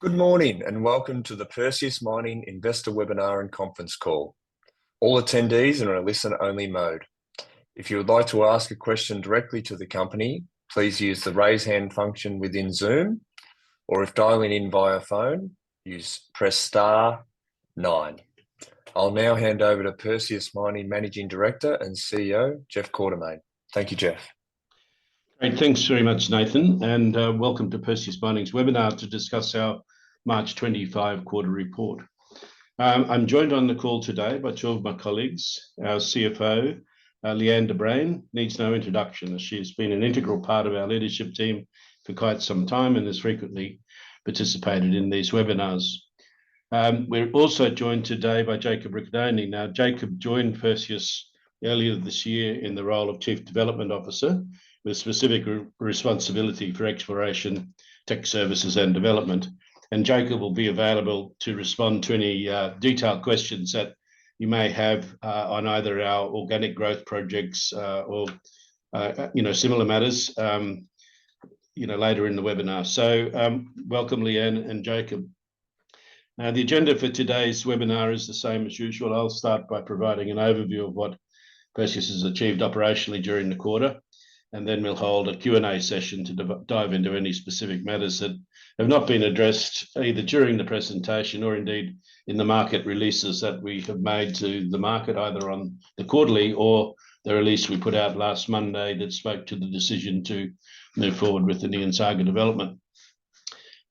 Good morning and welcome to the Perseus Mining Investor Webinar and Conference Call. All attendees are in a listen-only mode. If you would like to ask a question directly to the company, please use the raise hand function within Zoom, or if dialing in via phone, press star 9. I'll now hand over to Perseus Mining Managing Director and CEO, Jeff Quartermaine. Thank you, Jeff. Great, thanks very much, Nathan, and welcome to Perseus Mining's webinar to discuss our March 25 quarter report. I'm joined on the call today by two of my colleagues. Our CFO, Leanne de Bruin, needs no introduction, as she has been an integral part of our leadership team for quite some time and has frequently participated in these webinars. We're also joined today by Jacob Riccardoni. Now, Jacob joined Perseus earlier this year in the role of Chief Development Officer, with specific responsibility for exploration, tech services and development. And Jacob will be available to respond to any detailed questions that you may have on either our organic growth projects or similar matters later in the webinar. So welcome, Leanne and Jacob. Now, the agenda for today's webinar is the same as usual. I'll start by providing an overview of what Perseus has achieved operationally during the quarter, and then we'll hold a Q&A session to dive into any specific matters that have not been addressed either during the presentation or indeed in the market releases that we have made to the market, either on the quarterly or the release we put out last Monday that spoke to the decision to move forward with the Zaga development.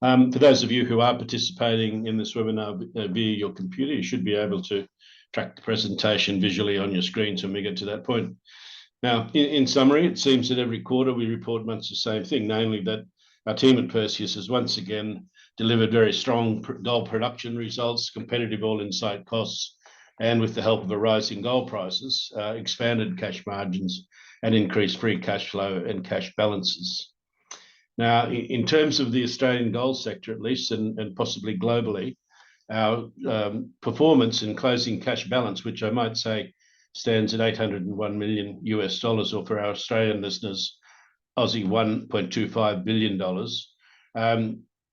For those of you who are participating in this webinar via your computer, you should be able to track the presentation visually on your screens when we get to that point. Now, in summary, it seems that every quarter we report much the same thing, namely that our team at Perseus has once again delivered very strong gold production results, competitive all-in site costs, and with the help of a rising gold prices, expanded cash margins and increased free cash flow and cash balances. Now, in terms of the Australian gold sector, at least, and possibly globally, our performance in closing cash balance, which I might say stands at $801 million US, or for our Australian listeners, Aussie $1.25 billion.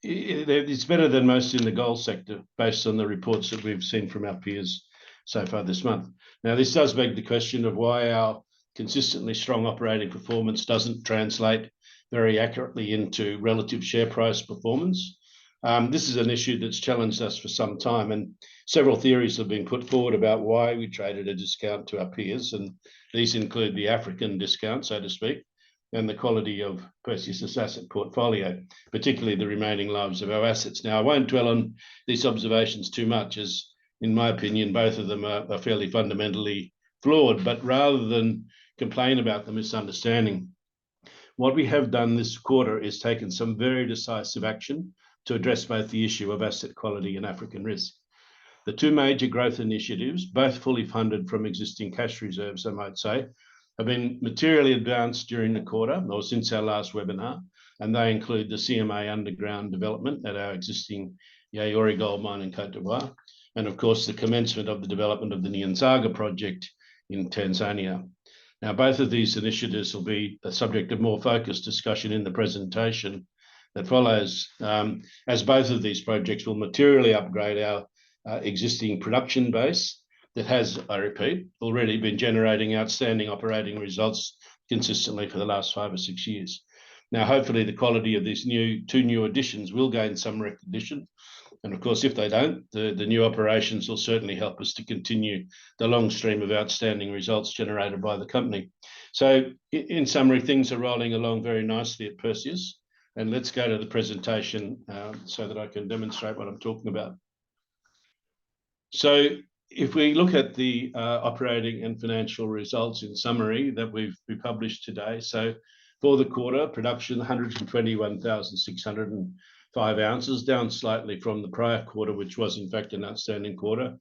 It's better than most in the gold sector, based on the reports that we've seen from our peers so far this month. Now, this does beg the question of why our consistently strong operating performance doesn't translate very accurately into relative share price performance. This is an issue that's challenged us for some time, and several theories have been put forward about why we trade at a discount to our peers, and these include the African discount, so to speak, and the quality of Perseus' asset portfolio, particularly the remaining lives of our assets. Now, I won't dwell on these observations too much, as in my opinion, both of them are fairly fundamentally flawed, but rather than complain about the misunderstanding, what we have done this quarter is taken some very decisive action to address both the issue of asset quality and African risk. The two major growth initiatives, both fully funded from existing cash reserves, I might say, have been materially advanced during the quarter, or since our last webinar, and they include the CMA Underground Development at our existing Yaouré gold mine in Côte d'Ivoire, and of course the commencement of the development of the Zaga project in Tanzania. Now, both of these initiatives will be a subject of more focused discussion in the presentation that follows, as both of these projects will materially upgrade our existing production base that has, I repeat, already been generating outstanding operating results consistently for the last 5 or 6 years. Now, hopefully the quality of these two new additions will gain some recognition. And of course, if they don't, the new operations will certainly help us to continue the long stream of outstanding results generated by the company. So in summary, things are rolling along very nicely at Perseus. And let's go to the presentation so that I can demonstrate what I'm talking about. So if we look at the operating and financial results in summary that we published today, so for the quarter, production 121,605 ounces, down slightly from the prior quarter, which was in fact an outstanding quarter.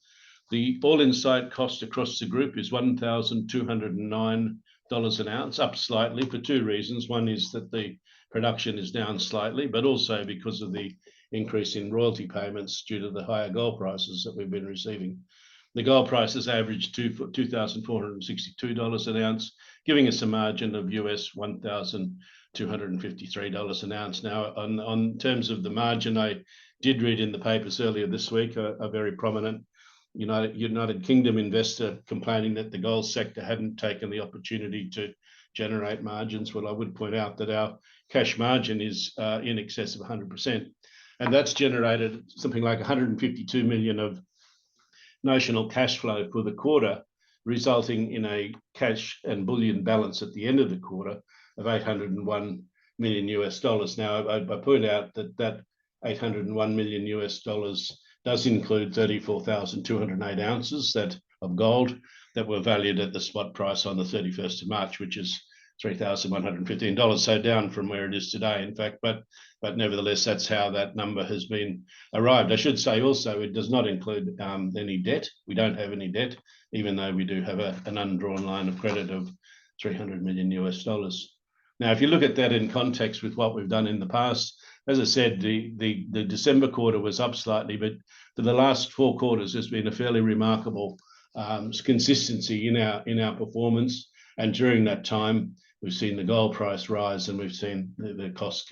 The all-in site cost across the group is $1,209 an ounce, up slightly for two reasons. One is that the production is down slightly, but also because of the increase in royalty payments due to the higher gold prices that we've been receiving. The gold prices averaged $2,462 an ounce, giving us a margin of US $253 an ounce. Now, on terms of the margin, I did read in the papers earlier this week a very prominent United Kingdom investor complaining that the gold sector hadn't taken the opportunity to generate margins. Well, I would point out that our cash margin is in excess of 100%. And that's generated something like 152 million of notional cash flow for the quarter, resulting in a cash and bullion balance at the end of the quarter of $801 million US. Now, I point out that $801 million US does include 34,208 ounces of gold that were valued at the spot price on the 31st of March, which is $3,115, so down from where it is today, in fact, but nevertheless, that's how that number has been arrived. I should say also it does not include any debt. We don't have any debt, even though we do have an undrawn line of credit of $300 million US. Now, if you look at that in context with what we've done in the past, as I said, the December quarter was up slightly, but for the last 4 quarters, there's been a fairly remarkable consistency in our performance. And during that time, we've seen the gold price rise, and we've seen the costs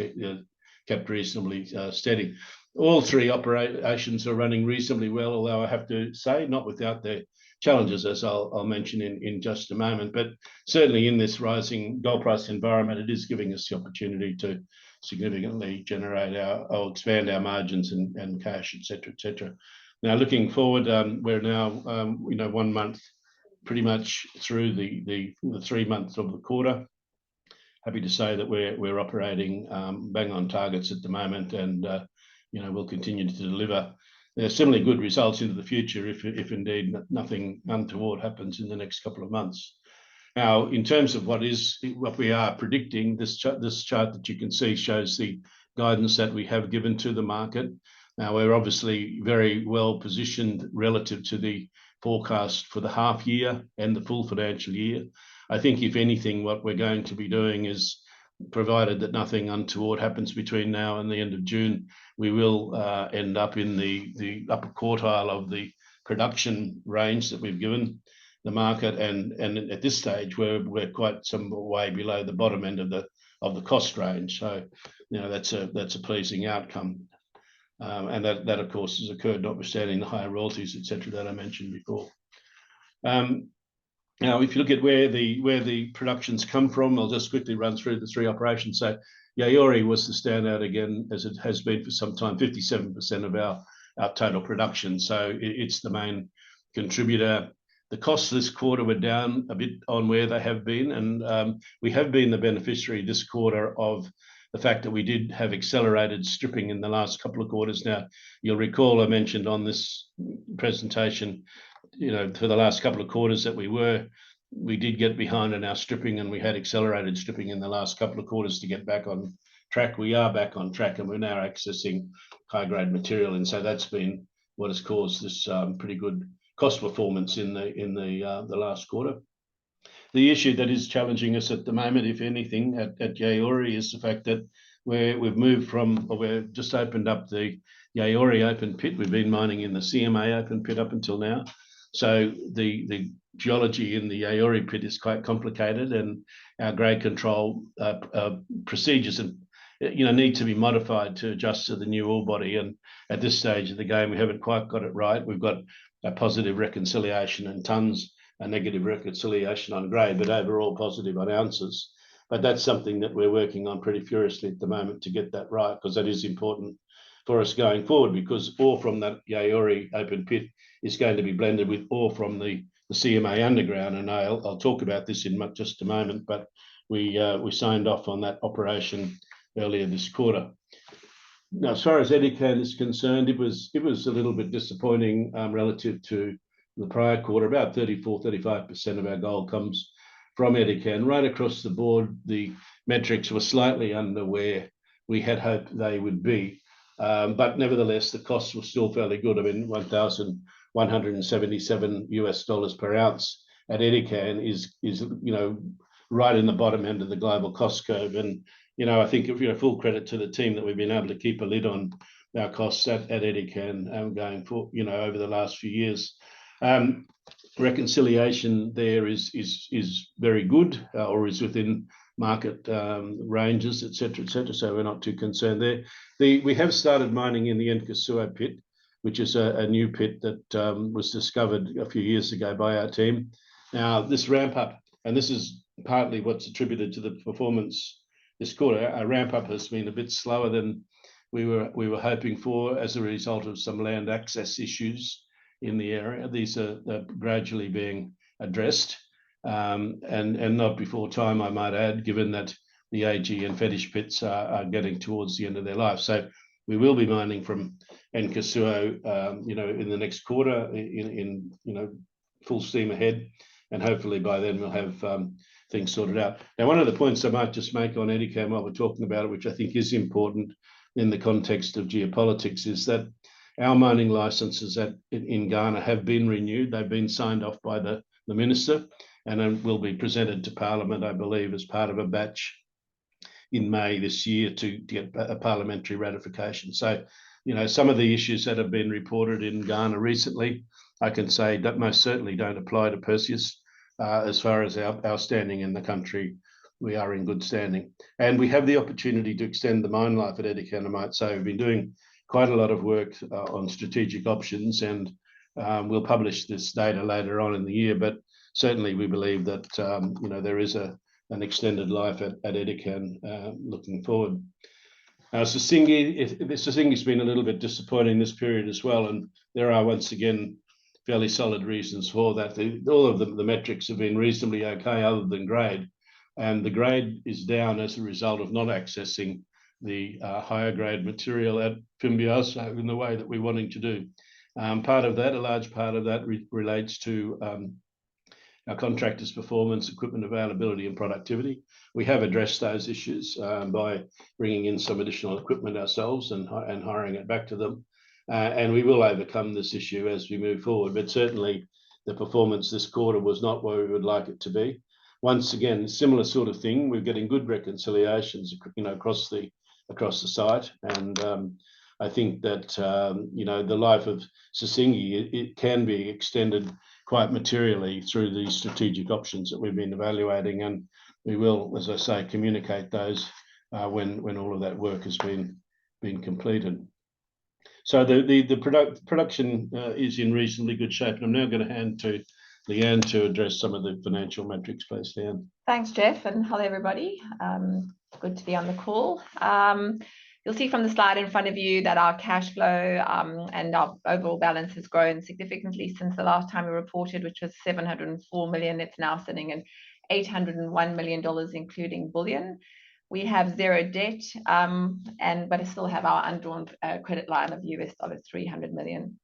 kept reasonably steady. All 3 operations are running reasonably well, although I have to say, not without their challenges, as I'll mention in just a moment. But certainly in this rising gold price environment, it is giving us the opportunity to significantly generate or expand our margins and cash, etc., etc. Now, looking forward, we're now 1 month pretty much through the 3 months of the quarter. Happy to say that we're operating bang on targets at the moment, and we'll continue to deliver similarly good results into the future if indeed nothing untoward happens in the next couple of months. Now, in terms of what we are predicting, this chart that you can see shows the guidance that we have given to the market. Now, we're obviously very well positioned relative to the forecast for the half year and the full financial year. I think, if anything, what we're going to be doing is, provided that nothing untoward happens between now and the end of June, we will end up in the upper quartile of the production range that we've given the market, and at this stage we're quite some way below the bottom end of the cost range. So that's a pleasing outcome, and that of course has occurred notwithstanding the higher royalties, etc., that I mentioned before. Now, if you look at where the productions come from, I'll just quickly run through the 3 operations. So Yaouré was the standout again, as it has been for some time, 57% of our total production. So it's the main contributor. The costs this quarter were down a bit on where they have been, and we have been the beneficiary this quarter of the fact that we did have accelerated stripping in the last couple of quarters. Now, you'll recall I mentioned on this presentation, for the last couple of quarters that we did get behind in our stripping, and we had accelerated stripping in the last couple of quarters to get back on track. We are back on track, and we're now accessing high-grade material, and so that's been what has caused this pretty good cost performance in the last quarter. The issue that is challenging us at the moment, if anything, at Yaouré is the fact that we've just opened up the Yaouré open pit. We've been mining in the CMA open pit up until now. So the geology in the Yaouré pit is quite complicated, and our grade control procedures need to be modified to adjust to the new ore body. And at this stage of the game, we haven't quite got it right. We've got a positive reconciliation in tonnes, a negative reconciliation on grade, but overall positive on ounces. But that's something that we're working on pretty furiously at the moment to get that right, because that is important for us going forward, because ore from that Yaouré open pit is going to be blended with ore from the CMA Underground, and I'll talk about this in just a moment, but we signed off on that operation earlier this quarter. Now, as far as Edikan is concerned, it was a little bit disappointing relative to the prior quarter. About 34-35% of our gold comes from Edikan. Right across the board, the metrics were slightly under where we had hoped they would be, but nevertheless, the costs were still fairly good. I mean, $1,177 per ounce at Edikan is right in the bottom end of the global cost curve. And I think full credit to the team that we've been able to keep a lid on our costs at Edikan going for over the last few years. Reconciliation there is very good, or is within market ranges, etc., etc. So we're not too concerned there. We have started mining in the Nkasuo pit, which is a new pit that was discovered a few years ago by our team. Now, this ramp up, and this is partly what's attributed to the performance this quarter. Our ramp up has been a bit slower than we were hoping for as a result of some land access issues in the area. These are gradually being addressed, and not before time, I might add, given that the AG and Fetish pits are getting towards the end of their life. So we will be mining from Nkasuo, in the next quarter, in full steam ahead, and hopefully by then we'll have things sorted out. Now, one of the points I might just make on Edikan while we're talking about it, which I think is important in the context of geopolitics, is that our mining licenses in Ghana have been renewed. They've been signed off by the minister, and then will be presented to Parliament, I believe, as part of a batch in May this year to get a parliamentary ratification. So, some of the issues that have been reported in Ghana recently, I can say that most certainly don't apply to Perseus. As far as our standing in the country, we are in good standing. And we have the opportunity to extend the mine life at Edikan, I might say. We've been doing quite a lot of work on strategic options, and we'll publish this data later on in the year. But certainly we believe that there is an extended life at Edikan looking forward. Singuisi's been a little bit disappointing this period as well, and there are once again fairly solid reasons for that. All of the metrics have been reasonably okay, other than grade, and the grade is down as a result of not accessing the higher grade material at Fimbiasso in the way that we're wanting to do. A large part of that relates to our contractors' performance, equipment availability, and productivity. We have addressed those issues by bringing in some additional equipment ourselves and hiring it back to them. And we will overcome this issue as we move forward. But certainly the performance this quarter was not where we would like it to be. Once again, similar sort of thing. We're getting good reconciliations, across the site, and I think that the life of Sissingué, it can be extended quite materially through these strategic options that we've been evaluating, and we will, as I say, communicate those when all of that work has been completed. So the production is in reasonably good shape, and I'm now going to hand to Leanne to address some of the financial metrics, please, Leanne. Thanks, Jeff, and hello, everybody. Good to be on the call. You'll see from the slide in front of you that our cash flow and our overall balance has grown significantly since the last time we reported, which was 704 million. It's now sitting at $801 million, including bullion. We have zero debt, but I still have our undrawn credit line of $300 million.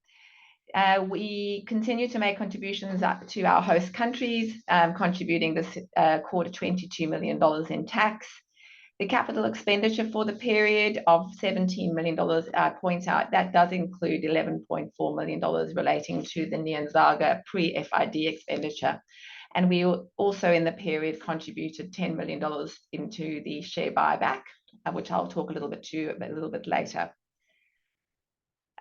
We continue to make contributions to our host countries, contributing this quarter $22 million in tax. The capital expenditure for the period of $17 million points out that does include $11.4 million relating to the Zaga pre-FID expenditure. And we also in the period contributed $10 million into the share buyback, which I'll talk a little bit later.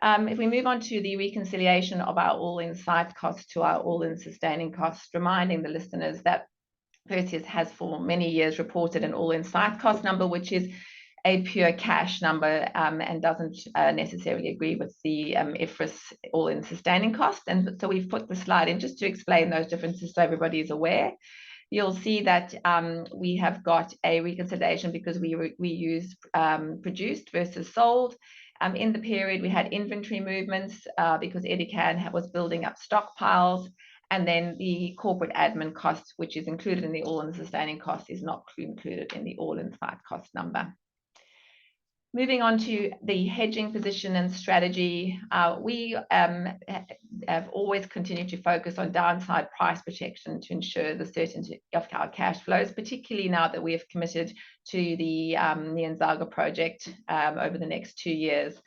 If we move on to the reconciliation of our all-in site costs to our all-in sustaining costs, reminding the listeners that Perseus has for many years reported an all-in site cost number, which is a pure cash number and doesn't necessarily agree with the IFRS all-in sustaining cost. And so we've put the slide in just to explain those differences so everybody is aware. You'll see that we have got a reconciliation because we use produced versus sold. In the period, we had inventory movements because Edikan was building up stockpiles, and then the corporate admin cost, which is included in the all-in sustaining cost, is not included in the all-in site cost number. Moving on to the hedging position and strategy, we have always continued to focus on downside price protection to ensure the certainty of our cash flows, particularly now that we have committed to the Zaga project over the next 2 years.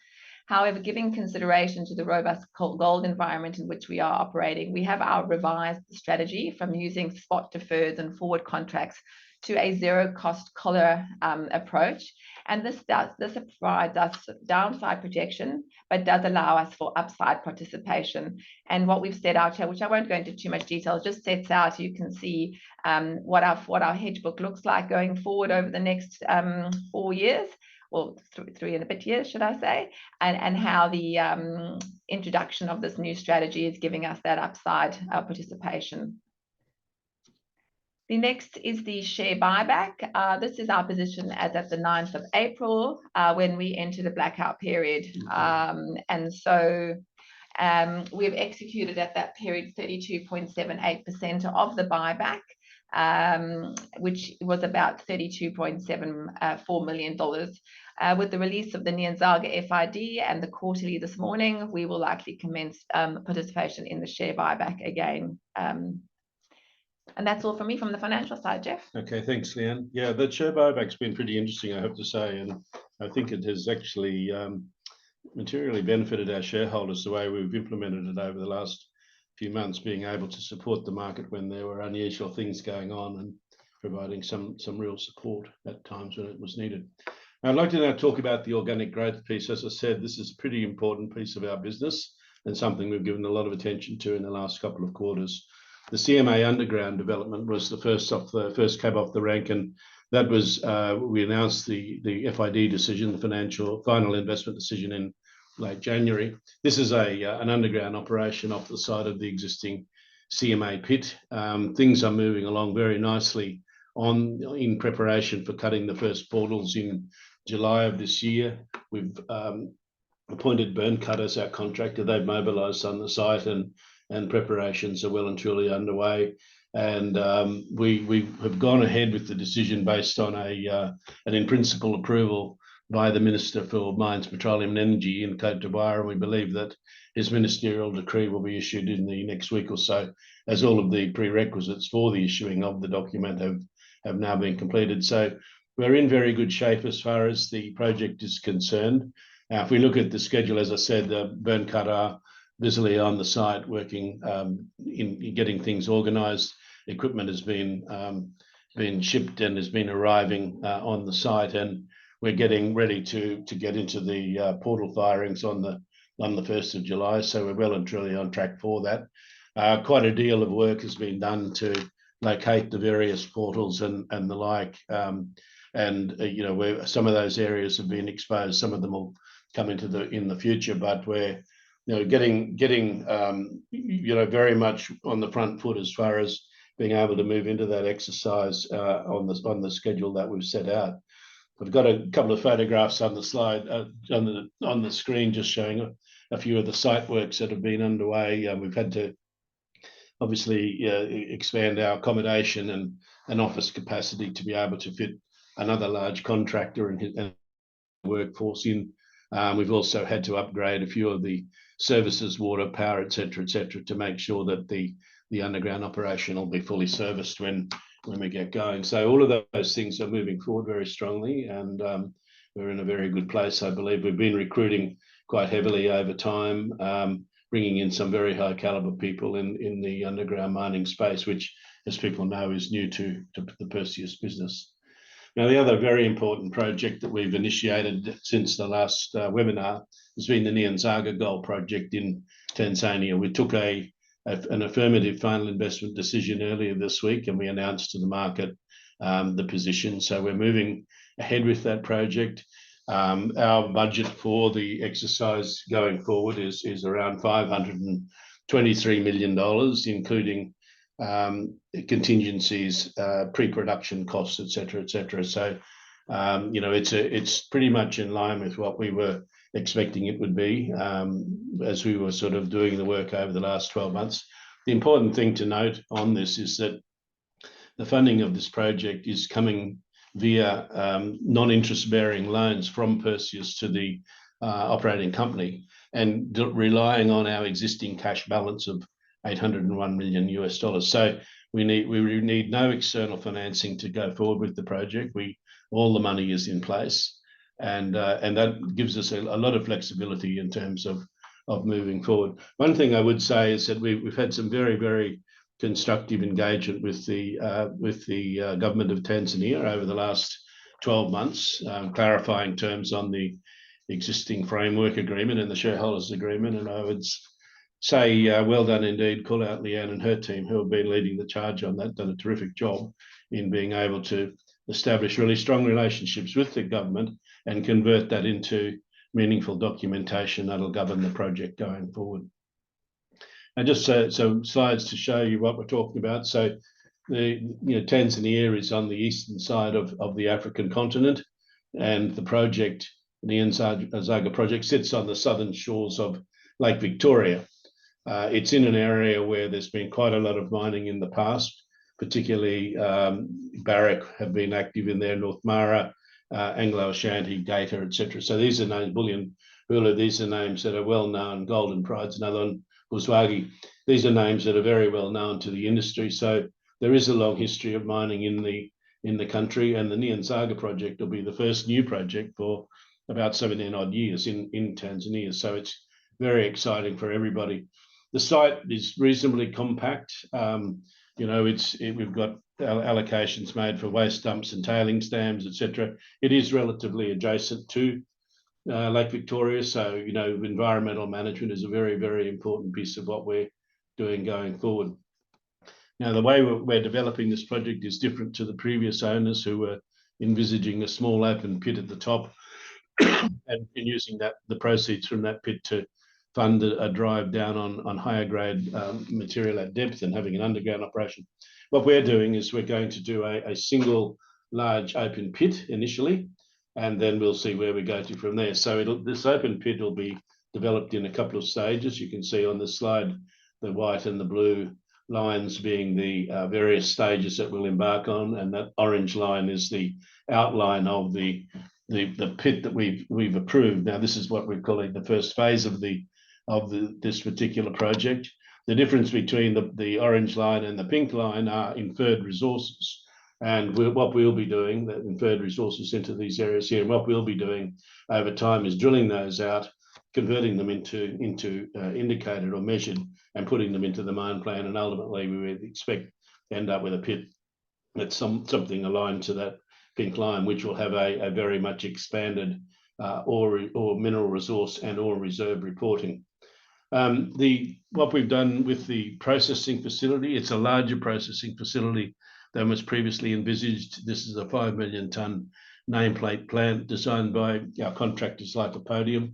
However, giving consideration to the robust gold environment in which we are operating, we have our revised strategy from using spot deferreds and forward contracts to a zero-cost collar approach. And this provides us downside protection, but does allow us for upside participation. And what we've set out here, which I won't go into too much detail, just sets out, you can see what our hedge book looks like going forward over the next 4 years, or 3 and a bit years, should I say, and how the introduction of this new strategy is giving us that upside participation. The next is the share buyback. This is our position as at the 9th of April when we enter the blackout period. And so we've executed at that period 32.78% of the buyback, which was about $32.74 million. With the release of the Zaga FID and the quarterly this morning, we will likely commence participation in the share buyback again. And that's all from me from the financial side, Jeff. Okay, thanks, Leanne. Yeah, the share buyback's been pretty interesting, I have to say, and I think it has actually materially benefited our shareholders the way we've implemented it over the last few months, being able to support the market when there were unusual things going on and providing some real support at times when it was needed. I'd like to now talk about the organic growth piece. As I said, this is a pretty important piece of our business and something we've given a lot of attention to in the last couple of quarters. The CMA Underground Development was the first cab off the rank, and that was we announced the FID decision, the final investment decision, in late January. This is an underground operation off the side of the existing CMA pit. Things are moving along very nicely in preparation for cutting the first portals in July of this year. We've appointed Burncut as our contractor. They've mobilised on the site, and preparations are well and truly underway. And we have gone ahead with the decision based on an in-principle approval by the Minister for Mines, Petroleum and Energy in Côte d'Ivoire, and we believe that his ministerial decree will be issued in the next week or so, as all of the prerequisites for the issuing of the document have now been completed. So we're in very good shape as far as the project is concerned. Now, if we look at the schedule, as I said, the Burncut are busily on the site working in getting things organised. Equipment has been shipped and has been arriving on the site, and we're getting ready to get into the portal firings on the 1st of July. So we're well and truly on track for that. Quite a deal of work has been done to locate the various portals and the like. You know, where some of those areas have been exposed, some of them will come into in the future, but we're getting very much on the front foot as far as being able to move into that exercise on the schedule that we've set out. I've got a couple of photographs on the slide on the screen, just showing a few of the site works that have been underway. We've had to obviously expand our accommodation and office capacity to be able to fit another large contractor and workforce in. We've also had to upgrade a few of the services, water, power, etc., to make sure that the underground operation will be fully serviced when we get going. So all of those things are moving forward very strongly, and we're in a very good place, I believe. We've been recruiting quite heavily over time, bringing in some very high caliber people in the underground mining space, which, as people know, is new to the Perseus business. Now, the other very important project that we've initiated since the last webinar has been the Zaga gold project in Tanzania. We took an affirmative final investment decision earlier this week, and we announced to the market the position. So we're moving ahead with that project. Our budget for the exercise going forward is around $523 million, including contingencies, pre-production costs, etc. So it's pretty much in line with what we were expecting it would be as we were sort of doing the work over the last 12 months. The important thing to note on this is that the funding of this project is coming via non-interest bearing loans from Perseus to the operating company, and relying on our existing cash balance of $801 million. So we need no external financing to go forward with the project. All the money is in place. and that gives us a lot of flexibility in terms of moving forward. One thing I would say is that we've had some very constructive engagement with the government of Tanzania over the last 12 months, clarifying terms on the existing framework agreement and the shareholders agreement. And I would say well done indeed. Call out Leanne and her team who have been leading the charge on that, done a terrific job in being able to establish really strong relationships with the government and convert that into meaningful documentation that'll govern the project going forward. And just so slides to show you what we're talking about. So Tanzania is on the eastern side of the African continent, and the project, the Zaga project, sits on the southern shores of Lake Victoria. It's in an area where there's been quite a lot of mining in the past, particularly Barrick have been active in there, North Mara, Anglo Ashanti, Gator, etc. So these are names, Bulyanhulu, these are names that are well known. Golden Pride's another one, Buzwagi. These are names that are very well known to the industry. So there is a long history of mining in the country, and the Nyanzaga project will be the first new project for about 17 odd years in Tanzania. So it's very exciting for everybody. The site is reasonably compact. We've got allocations made for waste dumps and tailings dams, etc. It is relatively adjacent to Lake Victoria, so environmental management is a very important piece of what we're doing going forward. Now, the way we're developing this project is different to the previous owners who were envisaging a small open pit at the top and using the proceeds from that pit to fund a drive down on higher grade material at depth and having an underground operation. What we're doing is we're going to do a single large open pit initially, and then we'll see where we go to from there. So this open pit will be developed in a couple of stages. You can see on the slide the white and the blue lines being the various stages that we'll embark on, and that orange line is the outline of the pit that we've approved. Now, this is what we're calling the first phase of this particular project. The difference between the orange line and the pink line are inferred resources. And what we'll be doing, the inferred resources into these areas here, and what we'll be doing over time is drilling those out, converting them into indicated or measured, and putting them into the mine plan. And ultimately, we would expect to end up with a pit that's something aligned to that pink line, which will have a very much expanded ore mineral resource and ore reserve reporting. What we've done with the processing facility, it's a larger processing facility than was previously envisaged. This is a 5 million tonne nameplate plant designed by our contractors Lycopodium,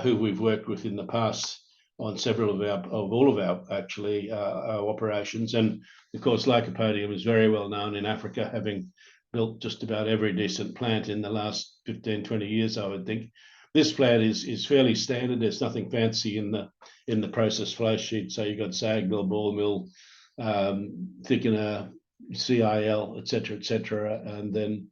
who we've worked with in the past on several of all of our operations. And of course, Lycopodium is very well known in Africa, having built just about every decent plant in the last 15, 20 years, I would think. This plant is fairly standard. There's nothing fancy in the process flow sheet. So you've got SAG mill, ball mill, thickener, CIL, etc., and then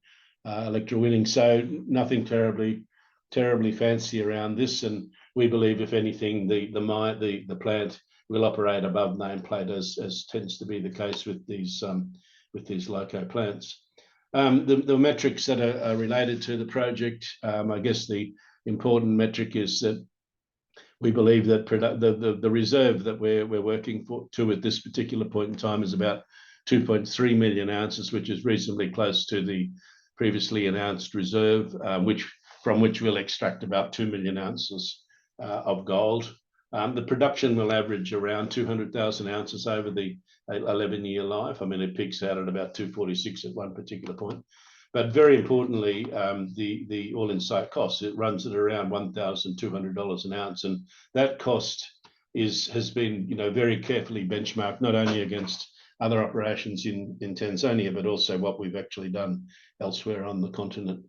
electrowinning. So nothing terribly fancy around this. And we believe, if anything, the plant will operate above nameplate, as tends to be the case with these Lyco plants. The metrics that are related to the project, I guess the important metric is that we believe that the reserve that we're working to at this particular point in time is about 2.3 million ounces, which is reasonably close to the previously announced reserve, from which we'll extract about 2 million ounces of gold. The production will average around 200,000 ounces over the 11-year life. I mean, it peaks out at about 246 at one particular point. But very importantly, the all-in site cost, it runs at around $1,200 an ounce. And that cost has been very carefully benchmarked, not only against other operations in Tanzania, but also what we've actually done elsewhere on the continent.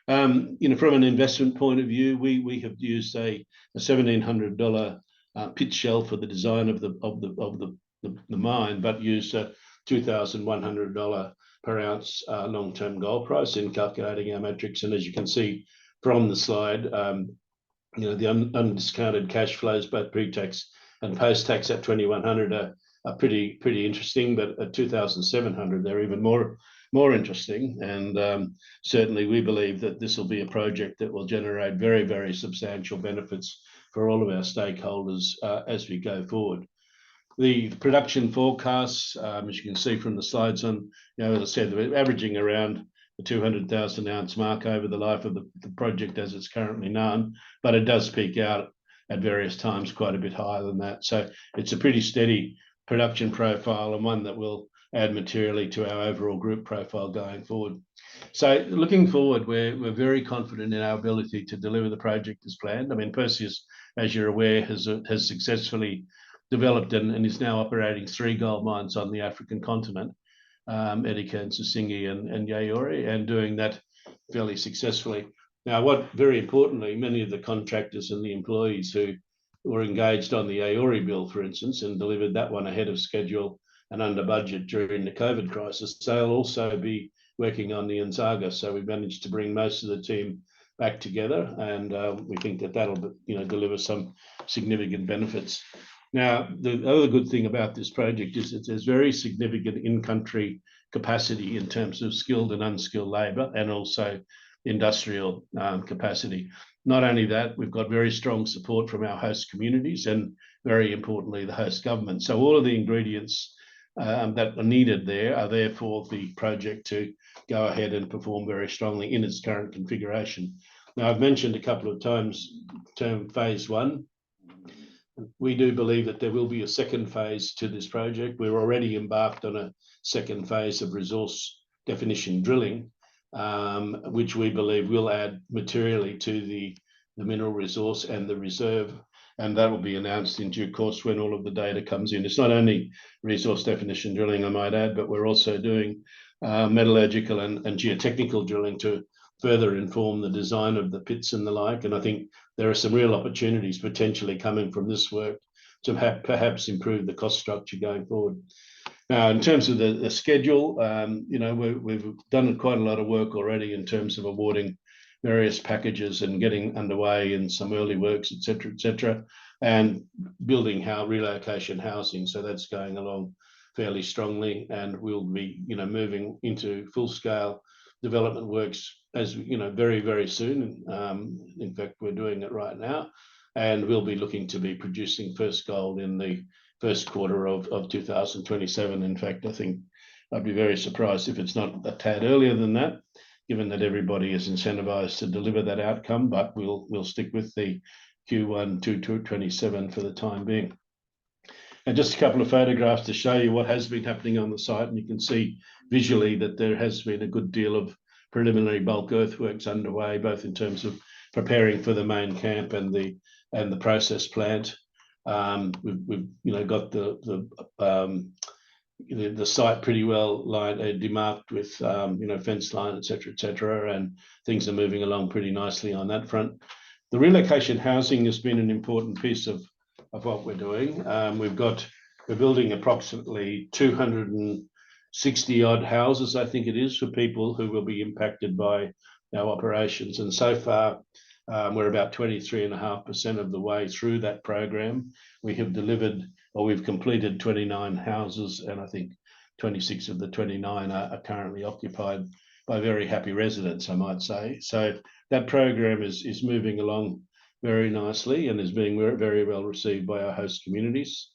From an investment point of view, we have used a $1,700 pit shell for the design of the mine, but used a $2,100 per ounce long-term gold price in calculating our metrics. And as you can see from the slide, the undiscounted cash flows, both pre-tax and post-tax at $2,100 are pretty interesting, but at $2,700 they're even more more interesting. And certainly we believe that this will be a project that will generate very, very substantial benefits for all of our stakeholders as we go forward. The production forecasts, as you can see from the slides on, as I said, we're averaging around the 200,000 ounce mark over the life of the project as it's currently known, but it does peak out at various times quite a bit higher than that. So it's a pretty steady production profile, and one that will add materially to our overall group profile going forward. So looking forward, we're very confident in our ability to deliver the project as planned. I mean, Perseus, as you're aware, has successfully developed and is now operating 3 gold mines on the African continent, Edikan, Singuisi and Yaouré, and doing that fairly successfully. Now, what very importantly, many of the contractors and the employees who were engaged on the Yaouré build, for instance, and delivered that one ahead of schedule and under budget during the COVID crisis, they'll also be working on the Zaga. So we've managed to bring most of the team back together, and we think that that'll deliver some significant benefits. Now, the other good thing about this project is that there's very significant in-country capacity in terms of skilled and unskilled labour, and also industrial capacity. Not only that, we've got very strong support from our host communities and, very importantly, the host government. So all of the ingredients that are needed there are there for the project to go ahead and perform very strongly in its current configuration. Now, I've mentioned a couple of times the term phase 1. We do believe that there will be a second phase to this project. We're already embarked on a second phase of resource definition drilling, which we believe will add materially to the mineral resource and the reserve. And that will be announced in due course when all of the data comes in. It's not only resource definition drilling, I might add, but we're also doing metallurgical and geotechnical drilling to further inform the design of the pits and the like. And I think there are some real opportunities potentially coming from this work to perhaps improve the cost structure going forward. Now, in terms of the schedule, we've done quite a lot of work already in terms of awarding various packages and getting underway in some early works, et cetera, and building relocation housing. So that's going along fairly strongly, and we'll be, moving into full-scale development works as very, very soon. In fact, we're doing it right now, and we'll be looking to be producing first gold in the first quarter of 2027. In fact, I think I'd be very surprised if it's not a tad earlier than that, given that everybody is incentivized to deliver that outcome, but we'll stick with the Q1 2027 for the time being. And just a couple of photographs to show you what has been happening on the site, and you can see visually that there has been a good deal of preliminary bulk earthworks underway, both in terms of preparing for the main camp and the process plant. We've got the site pretty well demarked with fence line, et cetera, and things are moving along pretty nicely on that front. The relocation housing has been an important piece of what we're doing. We're building approximately 260 odd houses, I think it is, for people who will be impacted by our operations. And so far, we're about 23.5% of the way through that program. We have delivered, or we've completed 29 houses, and I think 26 of the 29 are currently occupied by very happy residents, I might say. So that program is moving along very nicely and is being very well received by our host communities.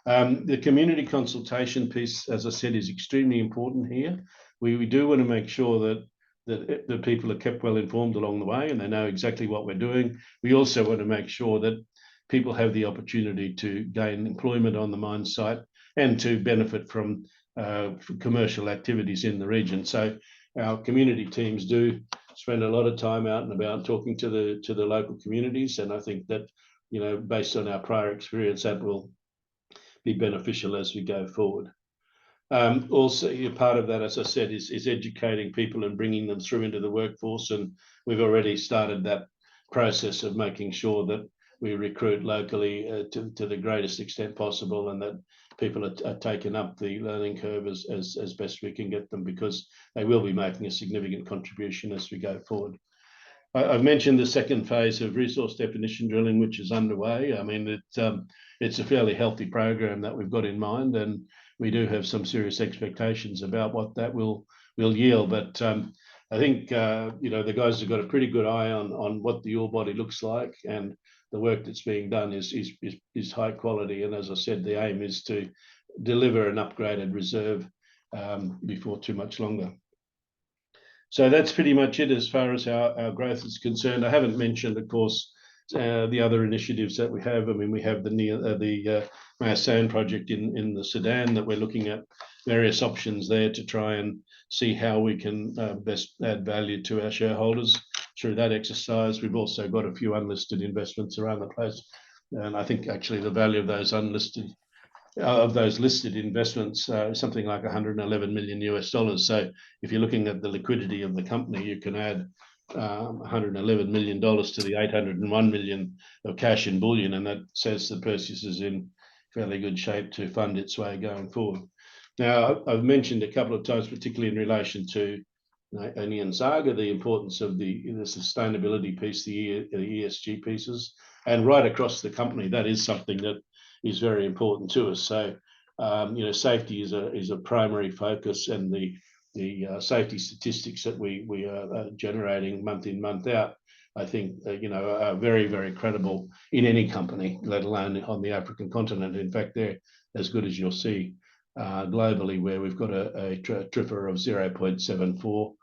The community consultation piece, as I said, is extremely important here. We do want to make sure that the people are kept well informed along the way and they know exactly what we're doing. We also want to make sure that people have the opportunity to gain employment on the mine site and to benefit from commercial activities in the region. So our community teams do spend a lot of time out and about talking to the local communities, and I think that based on our prior experience, that will be beneficial as we go forward. Also, part of that, as I said, is educating people and bringing them through into the workforce, and we've already started that process of making sure that we recruit locally to the greatest extent possible, and that people are taking up the learning curve as best we can get them, because they will be making a significant contribution as we go forward. I've mentioned the second phase of resource definition drilling, which is underway. I mean, it's a fairly healthy program that we've got in mind, and we do have some serious expectations about what that will yield. But I think the guys have got a pretty good eye on what the ore body looks like, and the work that's being done is high quality. And as I said, the aim is to deliver an upgraded reserve before too much longer. So that's pretty much it as far as our growth is concerned. I haven't mentioned, of course, the other initiatives that we have. I mean, we have the Mayasan project in the Sudan that we're looking at various options there to try and see how we can best add value to our shareholders through that exercise. We've also got a few unlisted investments around the place, and I think actually the value of those listed investments something like $111 million US. So if you're looking at the liquidity of the company, you can add $111 million to the $801 million of cash in bullion, and that says that Perseus is in fairly good shape to fund its way going forward. Now, I've mentioned a couple of times, particularly in relation to and Zaga, the importance of the sustainability piece, the ESG pieces, and right across the company, that is something that is very important to us. So, safety is a primary focus, and the safety statistics that we are generating month in, month out, I think, are very, very credible in any company, let alone on the African continent. In fact, they're as good as you'll see globally, where we've got a TRIFR of 0.74,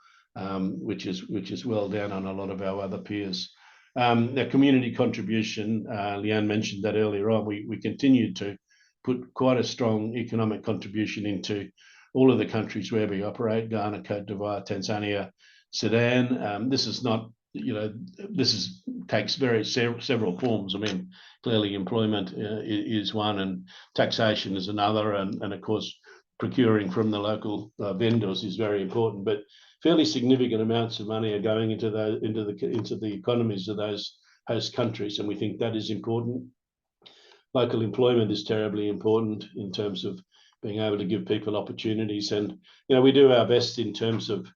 which is well down on a lot of our other peers. The community contribution, Leanne mentioned that earlier on, we continue to put quite a strong economic contribution into all of the countries where we operate: Ghana, Cote d'Ivoire, Tanzania, Sudan. This is not, takes several forms. I mean, clearly employment is one, and taxation is another, and of course procuring from the local vendors is very important. But fairly significant amounts of money are going into the economies of those host countries, and we think that is important. Local employment is terribly important in terms of being able to give people opportunities, and we do our best in terms of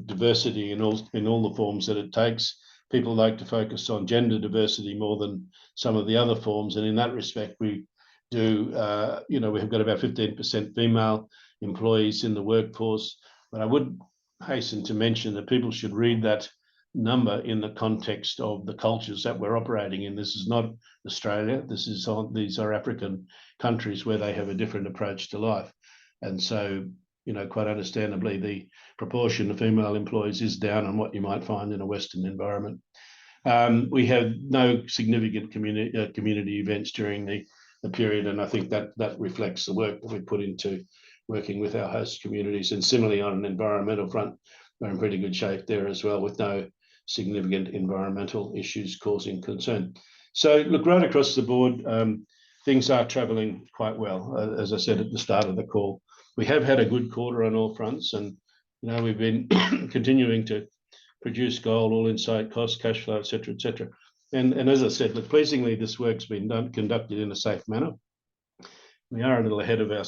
diversity in all the forms that it takes. People like to focus on gender diversity more than some of the other forms, and in that respect, we do. We've got about 15% female employees in the workforce, but I would hasten to mention that people should read that number in the context of the cultures that we're operating in. This is not Australia. These are African countries where they have a different approach to life, and so quite understandably, the proportion of female employees is down on what you might find in a Western environment. We have no significant community events during the period, and I think that reflects the work that we put into working with our host communities. And similarly, on an environmental front, we're in pretty good shape there as well, with no significant environmental issues causing concern. So look, right across the board, things are travelling quite well. As I said at the start of the call, we have had a good quarter on all fronts, and we've been continuing to produce gold, all-in site costs, cash flow, etc., etc. And as I said, look, pleasingly, this work's been conducted in a safe manner. We are a little ahead of our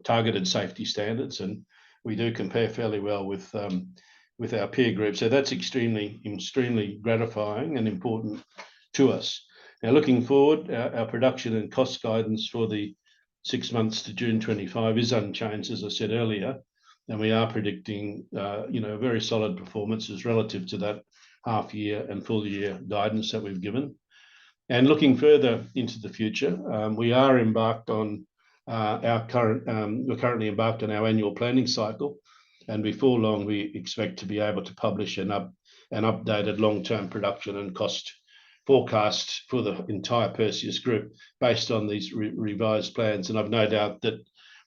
targeted safety standards, and we do compare fairly well with our peer group. So that's extremely gratifying and important to us. Now, looking forward, our production and cost guidance for the 6 months to June 25 is unchanged, as I said earlier, and we are predicting very solid performances relative to that half-year and full-year guidance that we've given. And looking further into the future, we are embarked on we're currently embarked on our annual planning cycle, and before long, we expect to be able to publish an updated long-term production and cost forecast for the entire Perseus Group based on these revised plans. And I've no doubt that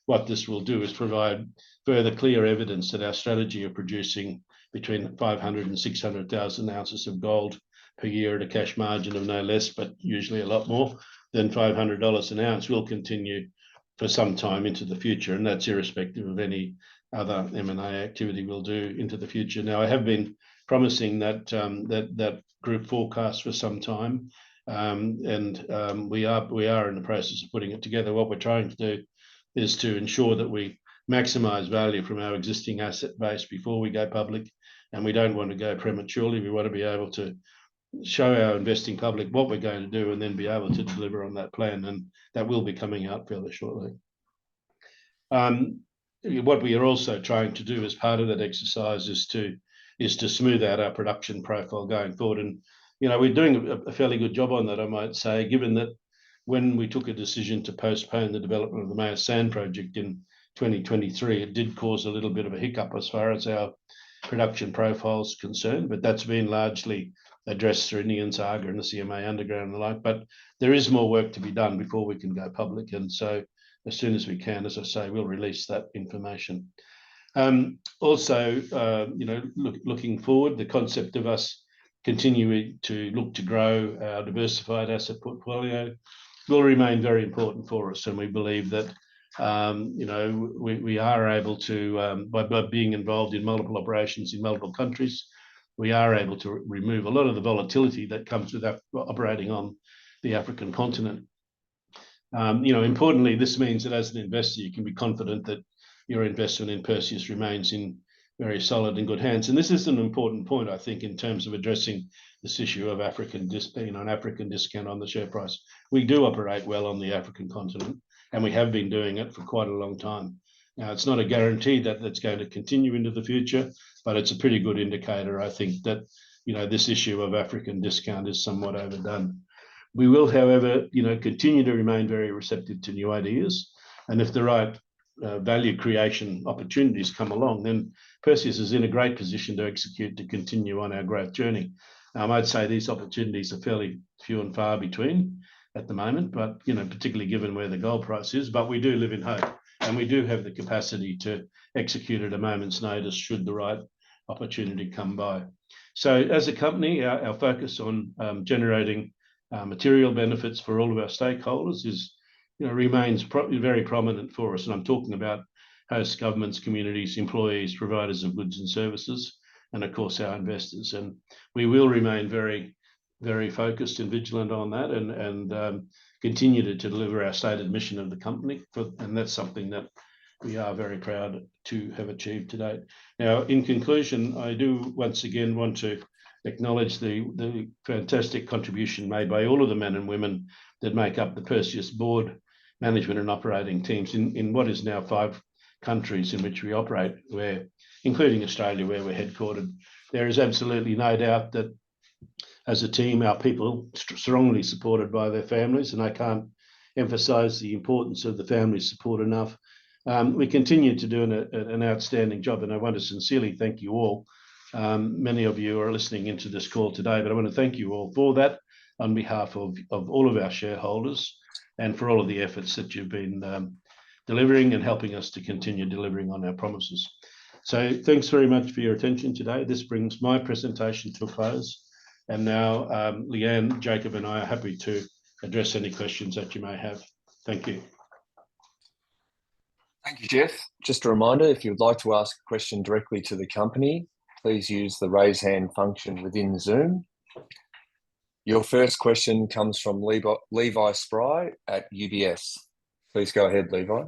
what this will do is provide further clear evidence that our strategy of producing between 500 and 600,000 ounces of gold per year at a cash margin of no less, but usually a lot more than $500 an ounce, will continue for some time into the future, and that's irrespective of any other M&A activity we'll do into the future. Now, I have been promising that group forecast for some time, and we are in the process of putting it together. What we're trying to do is to ensure that we maximize value from our existing asset base before we go public, and we don't want to go prematurely. We want to be able to show our investing public what we're going to do and then be able to deliver on that plan, and that will be coming out fairly shortly. what we are also trying to do as part of that exercise is to smooth out our production profile going forward. And we're doing a fairly good job on that, I might say, given that when we took a decision to postpone the development of the Maya Sand project in 2023, it did cause a little bit of a hiccup as far as our production profile is concerned, but that's been largely addressed through Zaga and the CMA Underground and the like. But there is more work to be done before we can go public, and so as soon as we can, as I say, we'll release that information. Also, looking forward, the concept of us continuing to look to grow our diversified asset portfolio will remain very important for us, and we believe that we are able to, by being involved in multiple operations in multiple countries, we are able to remove a lot of the volatility that comes with operating on the African continent. Importantly, this means that as an investor, you can be confident that your investment in Perseus remains in very solid and good hands. And this is an important point, I think, in terms of addressing this issue of an African discount on the share price. We do operate well on the African continent, and we have been doing it for quite a long time. Now, it's not a guarantee that that's going to continue into the future, but it's a pretty good indicator, I think, that this issue of African discount is somewhat overdone. We will, however, continue to remain very receptive to new ideas, and if the right value creation opportunities come along, then Perseus is in a great position to execute to continue on our growth journey. I'd say these opportunities are fairly few and far between at the moment, but particularly given where the gold price is. But we do live in hope, and we do have the capacity to execute at a moment's notice should the right opportunity come by. So, as a company, our focus on generating material benefits for all of our stakeholders remains very prominent for us, and I'm talking about host governments, communities, employees, providers of goods and services, and of course our investors. And we will remain very, very focused and vigilant on that, and continue to deliver our stated mission of the company. And that's something that we are very proud to have achieved to date. Now, in conclusion, I do once again want to acknowledge the fantastic contribution made by all of the men and women that make up the Perseus board, management and operating teams in what is now 5 countries in which we operate, including Australia, where we're headquartered. There is absolutely no doubt that as a team, our people strongly supported by their families, and I can't emphasize the importance of the family support enough. We continue to do an outstanding job, and I want to sincerely thank you all. Many of you are listening into this call today, but I want to thank you all for that on behalf of all of our shareholders, and for all of the efforts that you've been delivering and helping us to continue delivering on our promises. So thanks very much for your attention today. This brings my presentation to a close. And now Leanne, Jacob and I are happy to address any questions that you may have. Thank you. Thank you, Jeff. Just a reminder, if you'd like to ask a question directly to the company, please use the raise hand function within Zoom. Your first question comes from Levi Spry at UBS. Please go ahead, Levi.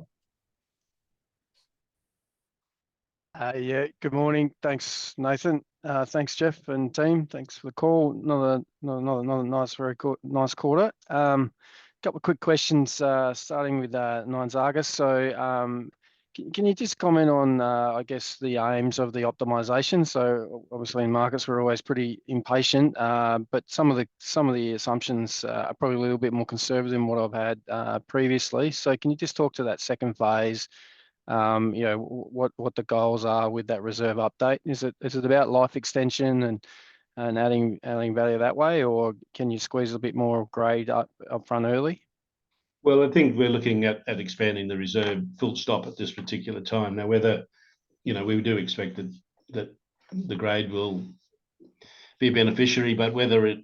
Yeah, good morning. Thanks, Nathan. Thanks, Jeff and team. Thanks for the call. Another nice, very cool, nice quarter. Couple of quick questions, starting with Zaga. So, can you just comment on, I guess, the aims of the optimization? So, obviously, in markets we're always pretty impatient, but some of the assumptions are probably a little bit more conservative than what I've had previously. So, can you just talk to that second phase? What the goals are with that reserve update? Is it about life extension and adding value that way, or can you squeeze a bit more grade up front early? Well, I think we're looking at expanding the reserve full stop at this particular time. Now, whether, we do expect that the grade will be a beneficiary, but whether it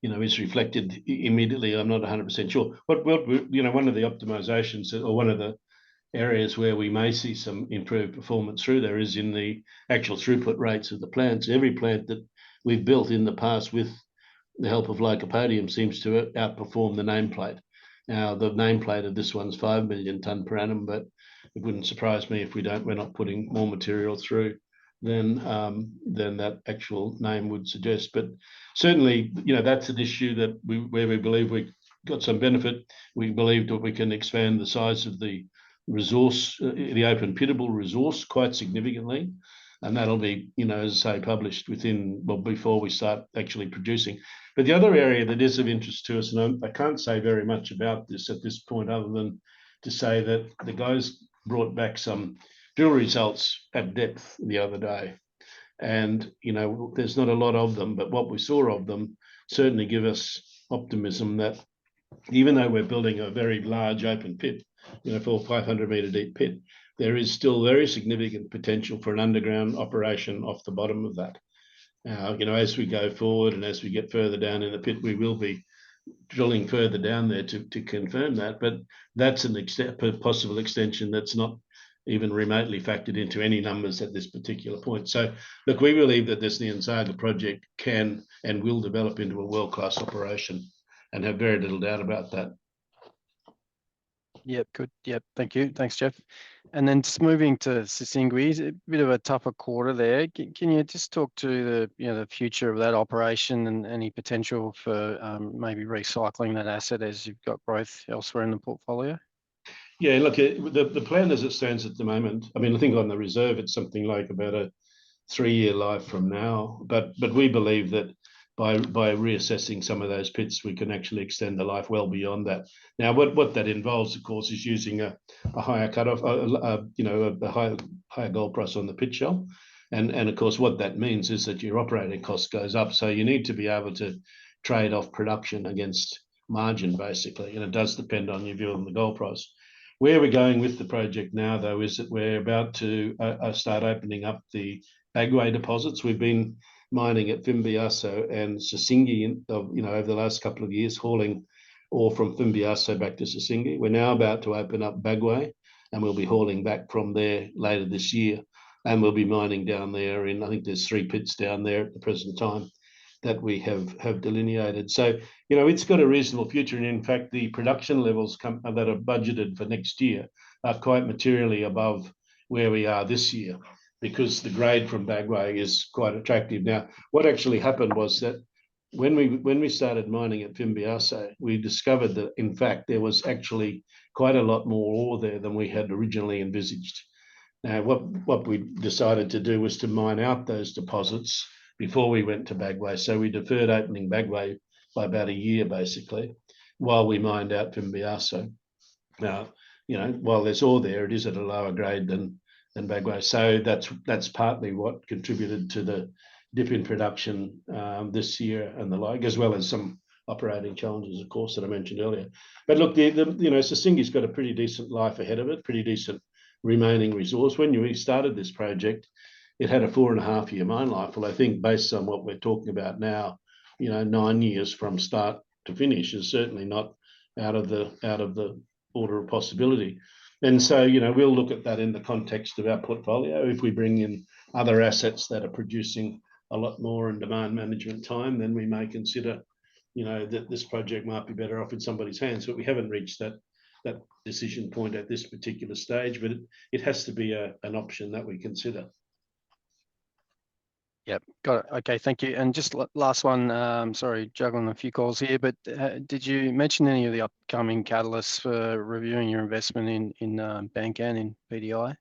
is reflected immediately, I'm not 100% sure. But one of the optimizations, or one of the areas where we may see some improved performance through there, is in the actual throughput rates of the plants. Every plant that we've built in the past with the help of lycopodium seems to outperform the nameplate. Now, the nameplate of this one's 5 million tonne per annum, but it wouldn't surprise me if we're not putting more material through than that actual name would suggest. But certainly, that's an issue where we believe we got some benefit. We believe that we can expand the size of the resource, the open pittable resource, quite significantly. And that'll be, as I say, published before we start actually producing. But the other area that is of interest to us, and I can't say very much about this at this point, other than to say that the guys brought back some drill results at depth the other day. And, there's not a lot of them, but what we saw of them certainly give us optimism that even though we're building a very large open pit, for a 500 metre deep pit, there is still very significant potential for an underground operation off the bottom of that. As we go forward and as we get further down in the pit, we will be drilling further down there to confirm that. But that's a possible extension that's not even remotely factored into any numbers at this particular point. So, look, we believe that this Zaga project can and will develop into a world-class operation, and have very little doubt about that. Yep, good. Yep, thank you. Thanks, Jeff. And then just moving to Singuisi, a bit of a tougher quarter there. Can you just talk to the future of that operation and any potential for maybe recycling that asset as you've got growth elsewhere in the portfolio? Yeah, look, the plan as it stands at the moment, I mean, I think on the reserve, it's something like about a 3-year life from now. But we believe that by reassessing some of those pits, we can actually extend the life well beyond that. Now, what that involves, of course, is using a higher cutoff, a higher gold price on the pit shell. And of course, what that means is that your operating cost goes up. So you need to be able to trade off production against margin, basically. And it does depend on your view on the gold price. Where we're going with the project now, though, is that we're about to start opening up the Bagway deposits. We've been mining at Fimbiasso and Singuisi, over the last couple of years, hauling ore from Fimbiasso back to Singuisi. We're now about to open up Bagway, and we'll be hauling back from there later this year. And we'll be mining down there I think there's 3 pits down there at the present time that we have delineated. So, it's got a reasonable future. And in fact, the production levels that are budgeted for next year are quite materially above where we are this year, because the grade from Bagway is quite attractive. Now, what actually happened was that when we started mining at Fimbiasso, we discovered that, in fact, there was actually quite a lot more ore there than we had originally envisaged. Now, what we decided to do was to mine out those deposits before we went to Bagway. So we deferred opening Bagway by about a year, basically, while we mined out Fimbiasso. Now, while there's ore there, it is at a lower grade than Bagway. So that's partly what contributed to the dip in production this year and the like, as well as some operating challenges, of course, that I mentioned earlier. But look, Singuisi's got a pretty decent life ahead of it, pretty decent remaining resource. When we started this project, it had a 4.5-year mine life. Well, I think based on what we're talking about now, 9 years from start to finish is certainly not out of the order of possibility. And so, we'll look at that in the context of our portfolio. If we bring in other assets that are producing a lot more in demand management time, then we may consider, that this project might be better off in somebody's hands. But we haven't reached that decision point at this particular stage, but it has to be an option that we consider. Yep, got it. Okay, thank you. And just last one, sorry, juggling a few calls here, but did you mention any of the upcoming catalysts for reviewing your investment in Bankan in PDI?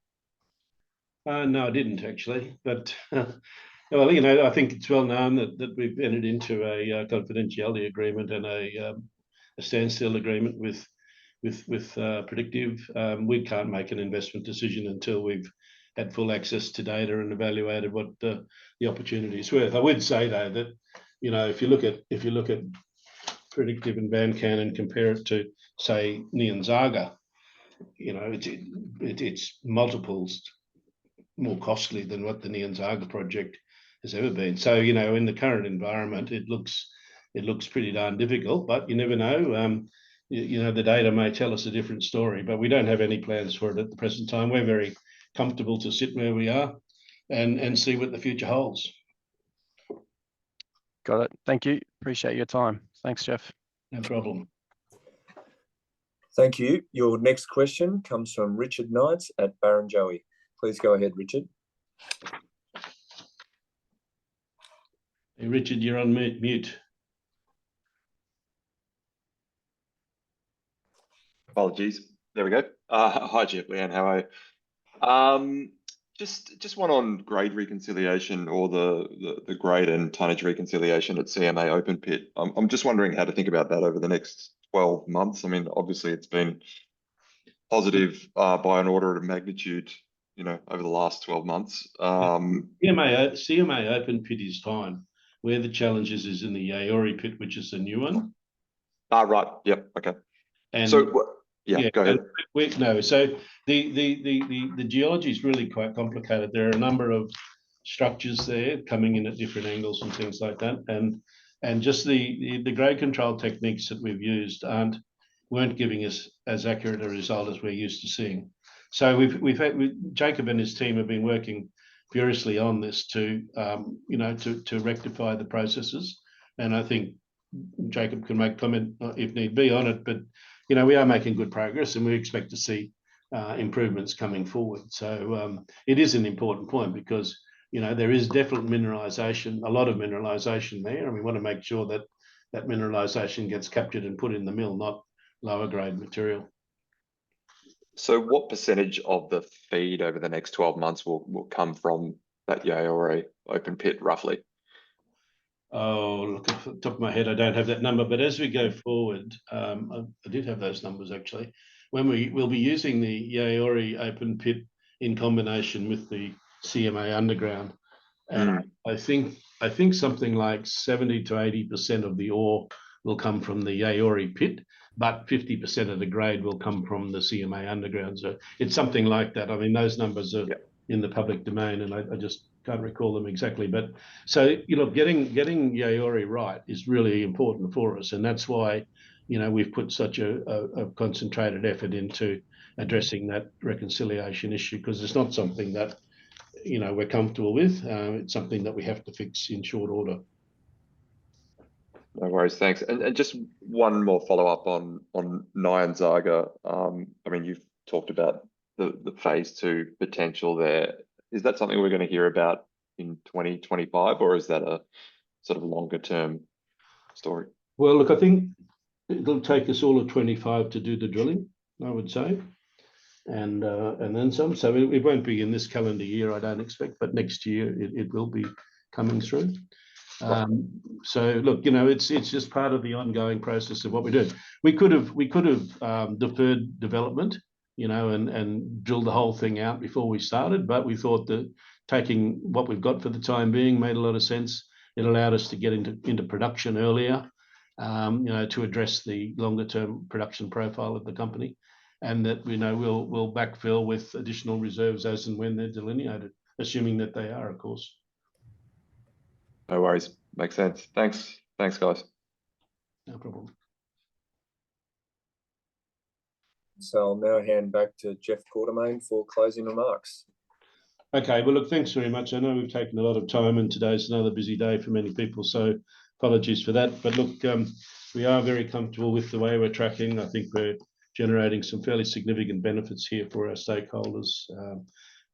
No, I didn't actually. But, well, I think it's well known that we've entered into a confidentiality agreement and a standstill agreement with Predictive. We can't make an investment decision until we've had full access to data and evaluated what the opportunity is worth. I would say, though, that if you look at Predictive and Bankan and compare it to, say, Zaga, it's multiples more costly than what the Zaga project has ever been. So, in the current environment, it looks pretty darn difficult, but you never know. The data may tell us a different story, but we don't have any plans for it at the present time. We're very comfortable to sit where we are and see what the future holds. Got it. Thank you. Appreciate your time. Thanks, Jeff. No problem. Thank you. Your next question comes from Richard Knights at Barrenjoey. Please go ahead, Richard. Hey, Richard, you're on mute. Apologies. There we go. Hi, Jeff, Leanne, how are you? Just one on grade reconciliation or the grade and tonnage reconciliation at CMA Open Pit. I'm just wondering how to think about that over the next 12 months. I mean, obviously it's been positive by an order of magnitude, over the last 12 months. CMA Open Pit is fine. Where the challenge is in the Yaori Pit, which is the new one. Right. Yep. Okay. And So, yeah, go ahead. So the geology is really quite complicated. There are a number of structures there coming in at different angles and things like that, and just the grade control techniques that we've used weren't giving us as accurate a result as we're used to seeing. So Jacob and his team have been working furiously on this to rectify the processes, and I think Jacob can make comment if need be on it, but we are making good progress and we expect to see improvements coming forward. So it is an important point because there is definite mineralisation, a lot of mineralisation there, and we want to make sure that that mineralisation gets captured and put in the mill, not lower grade material. So what percentage of the feed over the next 12 months will come from that Yaori open pit, roughly? Oh, look, off the top of my head, I don't have that number, but as we go forward, I did have those numbers actually. When we'll be using the Yaori open pit in combination with the CMA Underground, and I think something like 70 to 80% of the ore will come from the Yaori pit, but 50% of the grade will come from the CMA Underground. So it's something like that. I mean, those numbers are in the public domain, and I just can't recall them exactly. But so getting Yaori right is really important for us, and that's why we've put such a concentrated effort into addressing that reconciliation issue, because it's not something that we're comfortable with. It's something that we have to fix in short order. No worries, thanks. And just one more follow-up on Nyan Zaga. I mean, you've talked about the phase 2 potential there. Is that something we're going to hear about in 2025, or is that a sort of longer term story? Well, look, I think it'll take us all of 25 to do the drilling, I would say, and then some. So it won't be in this calendar year, I don't expect, but next year it will be coming through. So look, it's just part of the ongoing process of what we do. We could have deferred development, and drilled the whole thing out before we started, but we thought that taking what we've got for the time being made a lot of sense. It allowed us to get into production earlier, to address the longer term production profile of the company, and that we'll backfill with additional reserves as and when they're delineated, assuming that they are, of course. No worries. Makes sense. Thanks, guys. No problem. So I'll now hand back to Jeff Quartermain for closing remarks. Okay, well, look, thanks very much. I know we've taken a lot of time, and today's another busy day for many people, so apologies for that. But look, we are very comfortable with the way we're tracking. I think we're generating some fairly significant benefits here for our stakeholders,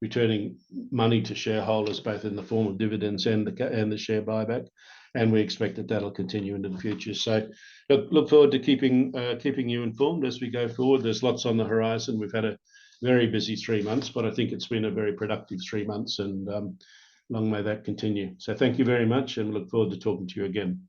returning money to shareholders, both in the form of dividends and the share buyback. And we expect that that'll continue into the future. So look forward to keeping you informed as we go forward. There's lots on the horizon. We've had a very busy 3 months, but I think it's been a very productive 3 months, and long may that continue. So thank you very much, and look forward to talking to you again.